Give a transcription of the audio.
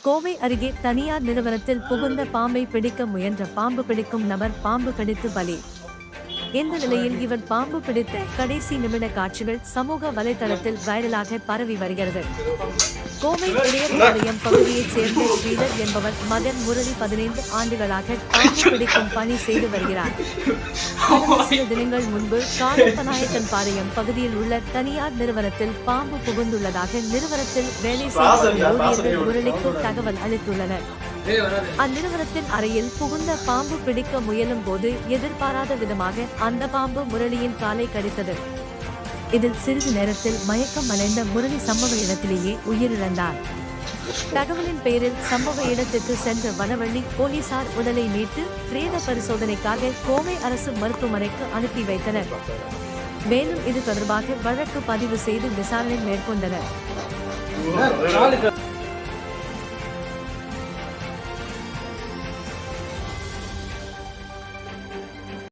கோவை அருகே தனியார் நிறுவனத்தில் புகுந்த பாம்பை பிடிக்க முயன்ற பாம்பு பிடிக்கும் நபர் பாம்பு கடித்து பலி. இந்த நிலையில் இவர் பாம்பு பிடித்த கடைசி நிமிட காட்சிகள் சமூக வலைதளத்தில் வைரலாக பரவி வருகிறது. கோவை இளையபாளையம் பகுதியைச் சேர்ந்த ஸ்ரீதர் என்பவர் மகன் முரளி 15 ஆண்டுகளாக பாம்பு பிடிக்கும் பணி செய்து வருகிறார். கடந்த சில தினங்கள் முன்பு காலப்பநாயக்கன் பாளையம் பகுதியில் உள்ள தனியார் நிறுவனத்தில் பாம்பு புகுந்துள்ளதாக நிறுவனத்தில் வேலை செய்யும் ஊழியர்கள் முரளிக்கு தகவல் அளித்துள்ளனர். அந்நிறுவனத்தின் அறையில் புகுந்த பாம்பு பிடிக்க முயலும் போது எதிர்பாராத விதமாக அந்த பாம்பு முரளியின் காலை கடித்தது. இதில் சிறிது நேரத்தில் மயக்கம் அடைந்த முரளி சம்பவ இடத்திலேயே உயிரிழந்தார். தகவலின் பேரில் சம்பவ இடத்திற்கு சென்ற வனவள்ளி போலீசார் உடலை மீட்டு பிரேத பரிசோதனைக்காக கோவை அரசு மருத்துவமனைக்கு அனுப்பி வைத்தனர். மேலும் இது தொடர்பாக வழக்கு பதிவு செய்து விசாரணை மேற்கொண்டனர்.